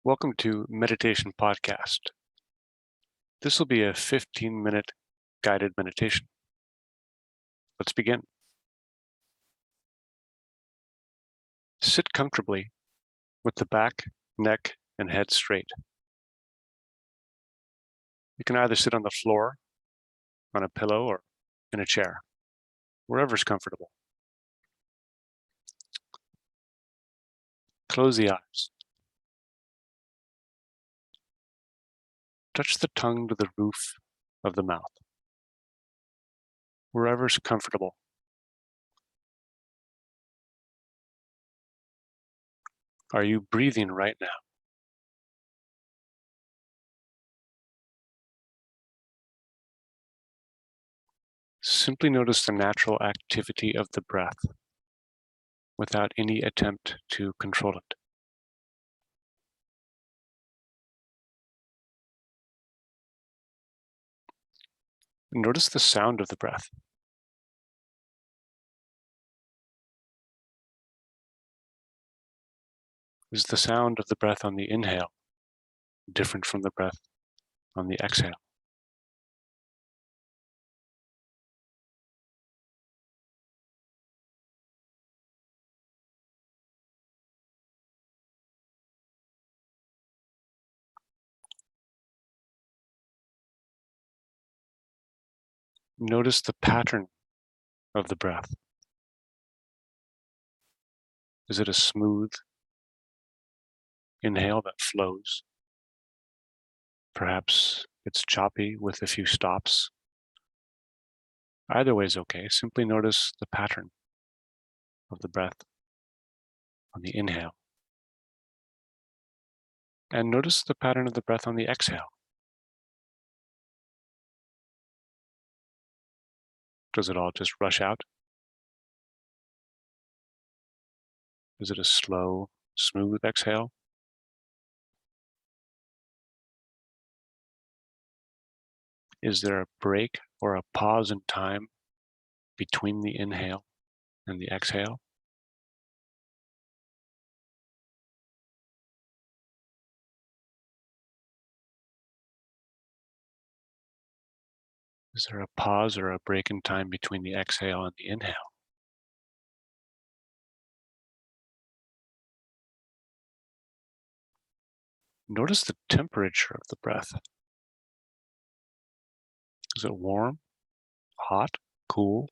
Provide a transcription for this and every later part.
Welcome to Meditation.Podcast. This will be a 15-minute guided meditation. Let's begin. Sit comfortably with the back, neck, and head straight. You can either sit on the floor, on a pillow, or in a chair, wherever's comfortable. Close the eyes. Touch the tongue to the roof of the mouth, wherever's comfortable. Are you breathing right now? Simply notice the natural activity of the breath without any attempt to control it. Notice the sound of the breath. Is the sound of the breath on the inhale different from the breath on the exhale? Notice the pattern of the breath. Is it a smooth inhale that flows? Perhaps it's choppy with a few stops. Either way is okay. Simply notice the pattern of the breath on the inhale. And notice the pattern of the breath on the exhale. Does it all just rush out? Is it a slow, smooth exhale? Is there a break or a pause in time between the inhale and the exhale? Is there a pause or a break in time between the exhale and the inhale? Notice the temperature of the breath. Is it warm, hot, cool?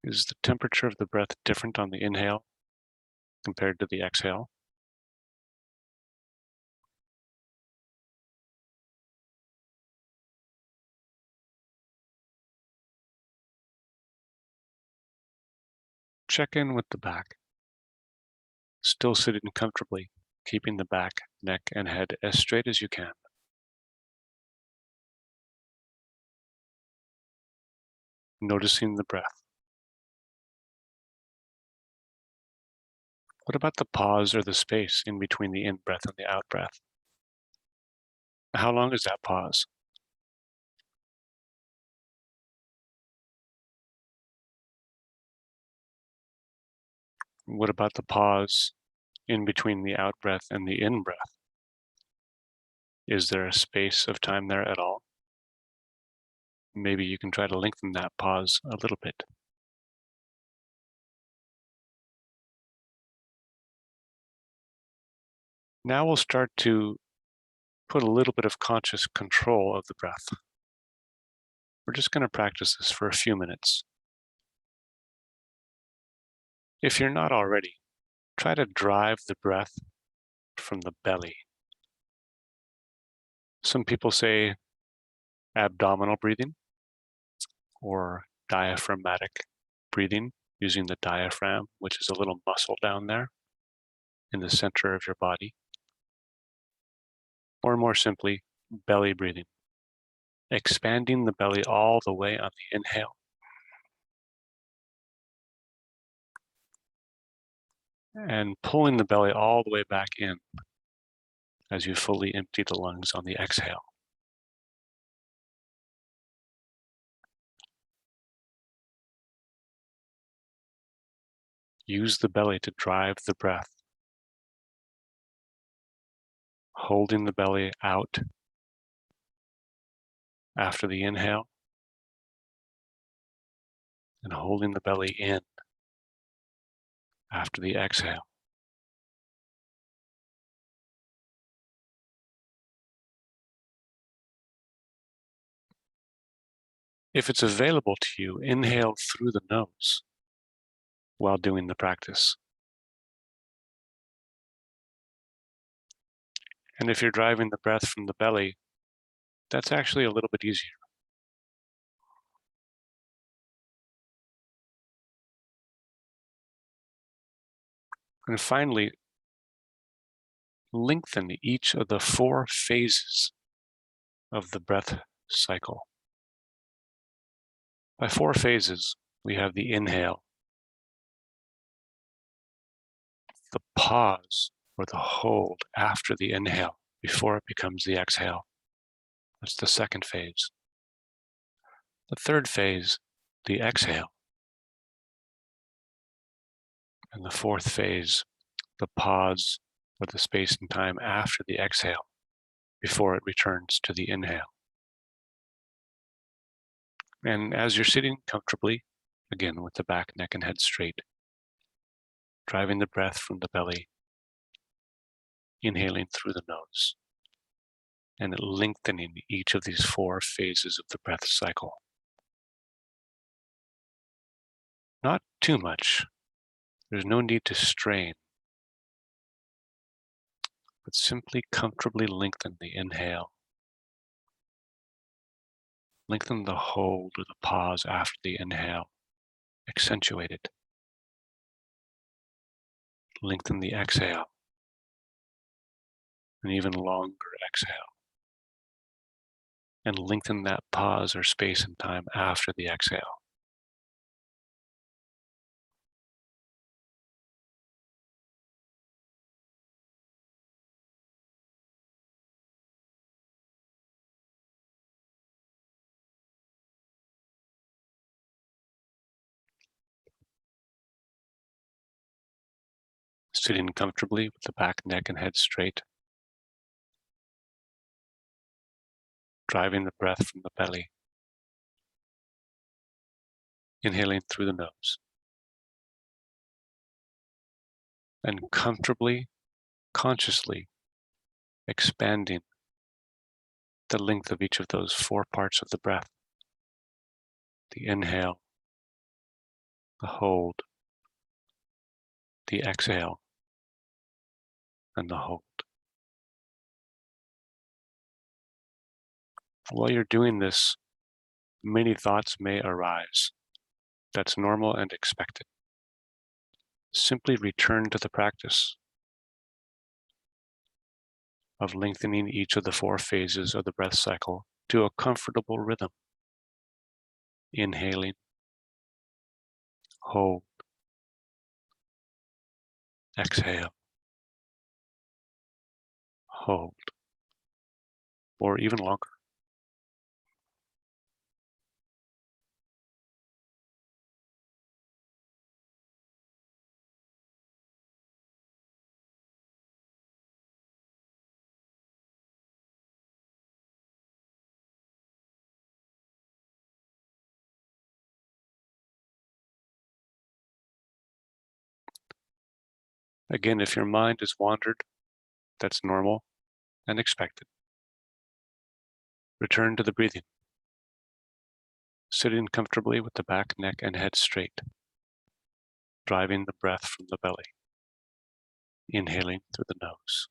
Is the temperature of the breath different on the inhale compared to the exhale? Check in with the back. Still sitting comfortably, keeping the back, neck, and head as straight as you can. Noticing the breath. What about the pause or the space in between the in-breath and the out-breath? How long is that pause? What about the pause in between the out-breath and the in-breath? Is there a space of time there at all? Maybe you can try to lengthen that pause a little bit. Now we'll start to put a little bit of conscious control of the breath. We're just going to practice this for a few minutes. If you're not already, try to drive the breath from the belly. Some people say abdominal breathing or diaphragmatic breathing, using the diaphragm, which is a little muscle down there in the center of your body. Or more simply, belly breathing, expanding the belly all the way on the inhale and pulling the belly all the way back in as you fully empty the lungs on the exhale. Use the belly to drive the breath, holding the belly out after the inhale and holding the belly in after the exhale. If it's available to you, inhale through the nose while doing the practice. And if you're driving the breath from the belly, that's actually a little bit easier. And finally, lengthen each of the 4 phases of the breath cycle. By 4 phases, we have the inhale, the pause or the hold after the inhale before it becomes the exhale. That's the second phase. The third phase, the exhale. And the fourth phase, the pause or the space and time after the exhale before it returns to the inhale. And as you're sitting comfortably, again with the back, neck, and head straight, driving the breath from the belly, inhaling through the nose, and lengthening each of these 4 phases of the breath cycle. Not too much. There's no need to strain, but simply comfortably lengthen the inhale. Lengthen the hold or the pause after the inhale. Accentuate it. Lengthen the exhale. An even longer exhale. And lengthen that pause or space and time after the exhale. Sitting comfortably with the back, neck, and head straight. Driving the breath from the belly. Inhaling through the nose. And comfortably, consciously expanding the length of each of those 4 parts of the breath. The inhale, the hold, the exhale, and the hold. While you're doing this, many thoughts may arise. That's normal and expected. Simply return to the practice of lengthening each of the 4 phases of the breath cycle to a comfortable rhythm. Inhaling, hold, exhale, hold, or even longer. Again, if your mind has wandered, that's normal and expected. Return to the breathing. Sitting comfortably with the back, neck, and head straight. Driving the breath from the belly. Inhaling through the nose.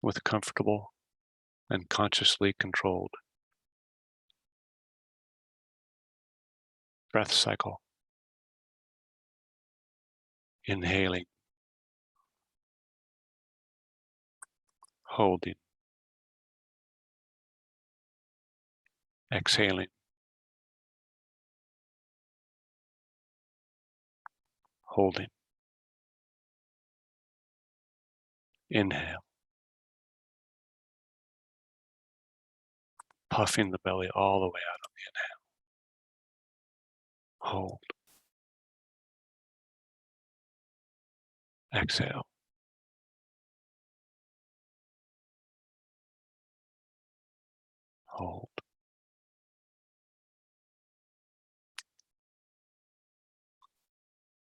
With comfortable and consciously controlled breath cycle. Inhaling, holding, exhaling, holding. Inhale, puffing the belly all the way out on the inhale. Hold. Exhale. Hold.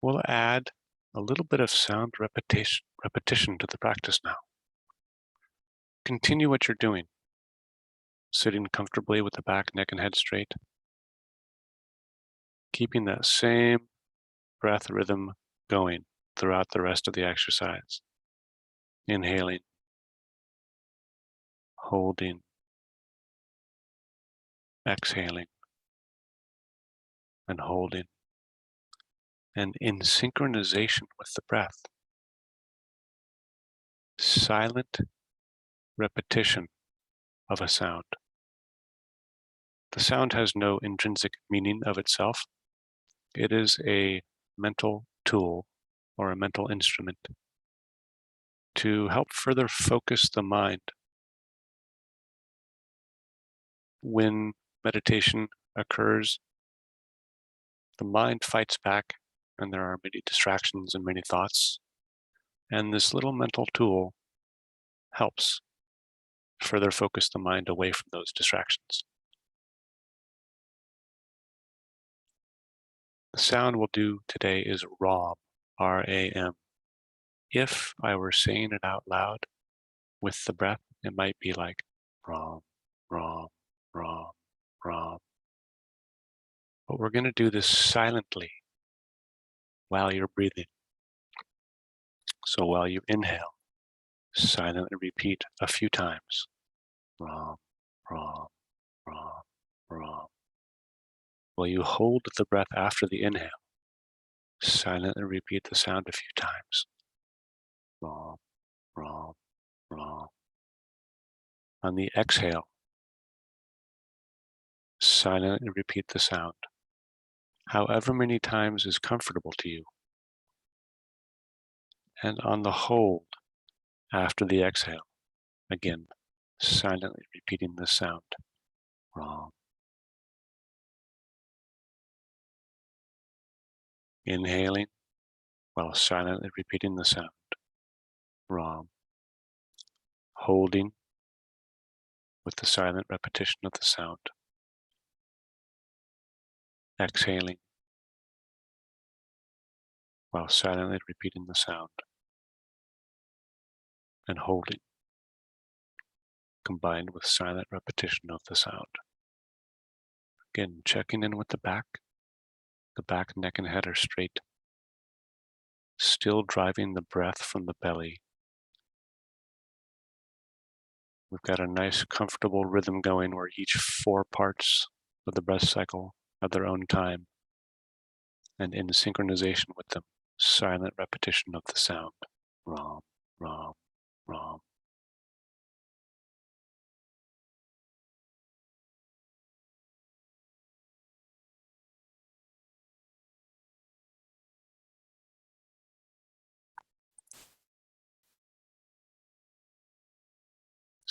We'll add a little bit of sound repetition to the practice now. Continue what you're doing, sitting comfortably with the back, neck, and head straight, keeping that same breath rhythm going throughout the rest of the exercise. Inhaling, holding, exhaling, and holding, and in synchronization with the breath. Silent repetition of a sound. The sound has no intrinsic meaning of itself. It is a mental tool or a mental instrument to help further focus the mind. When meditation occurs, the mind fights back and there are many distractions and many thoughts. And this little mental tool helps further focus the mind away from those distractions. The sound we'll do today is RAM, R-A-M. If I were saying it out loud with the breath, it might be like RAM, RAM, RAM, RAM. But we're going to do this silently while you're breathing. So while you inhale, silently repeat a few times. Ram, Ram, Ram, Ram. While you hold the breath after the inhale, silently repeat the sound a few times. Ram, Ram, Ram. On the exhale, silently repeat the sound, however many times is comfortable to you. And on the hold, after the exhale, again, silently repeating the sound. Ram. Inhaling while silently repeating the sound. Ram. Holding with the silent repetition of the sound. Exhaling while silently repeating the sound. And holding, combined with silent repetition of the sound. Again, checking in with the back. The back, neck, and head are straight. Still driving the breath from the belly. We've got a nice, comfortable rhythm going where each 4 parts of the breath cycle have their own time. And in synchronization with them, silent repetition of the sound. Ram, Ram, Ram.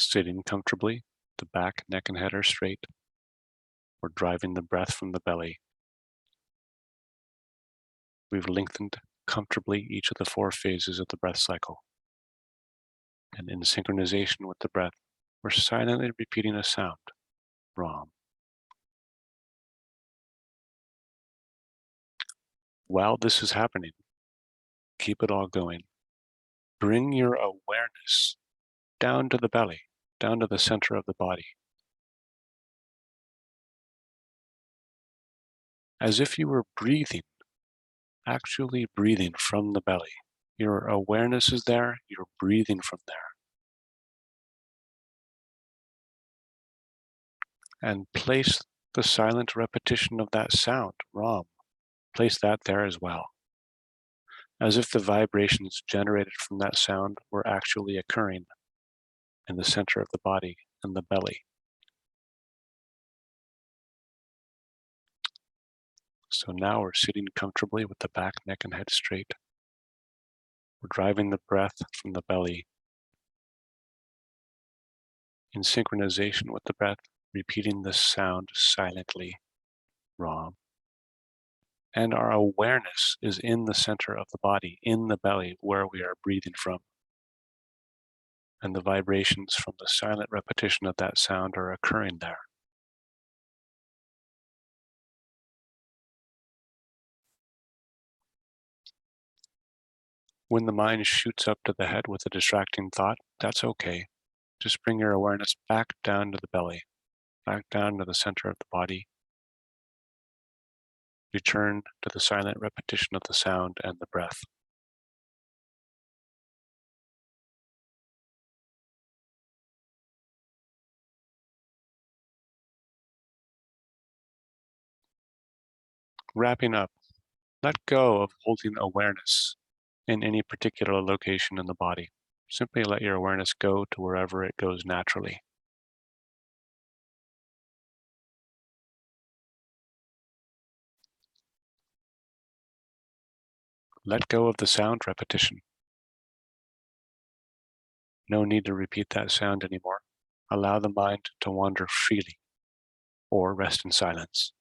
Sitting comfortably, the back, neck, and head are straight. We're driving the breath from the belly. We've lengthened comfortably each of the 4 phases of the breath cycle. And in synchronization with the breath, we're silently repeating a sound. Ram. While this is happening, keep it all going. Bring your awareness down to the belly, down to the center of the body. As if you were breathing, actually breathing from the belly. Your awareness is there, you're breathing from there. And place the silent repetition of that sound, Ram. Place that there as well. As if the vibrations generated from that sound were actually occurring in the center of the body and the belly. So now we're sitting comfortably with the back, neck, and head straight. We're driving the breath from the belly in synchronization with the breath, repeating the sound silently. Ram. And our awareness is in the center of the body, in the belly, where we are breathing from. And the vibrations from the silent repetition of that sound are occurring there. When the mind shoots up to the head with a distracting thought, that's okay. Just bring your awareness back down to the belly, back down to the center of the body. Return to the silent repetition of the sound and the breath. Wrapping up, let go of holding awareness in any particular location in the body. Simply let your awareness go to wherever it goes naturally. Let go of the sound repetition. No need to repeat that sound anymore. Allow the mind to wander freely or rest in silence.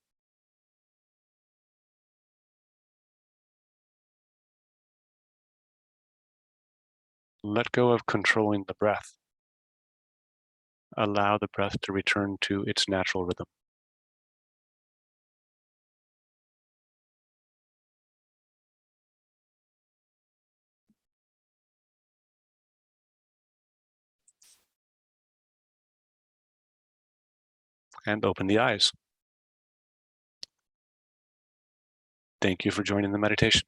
Let go of controlling the breath. Allow the breath to return to its natural rhythm. And open the eyes. Thank you for joining the meditation.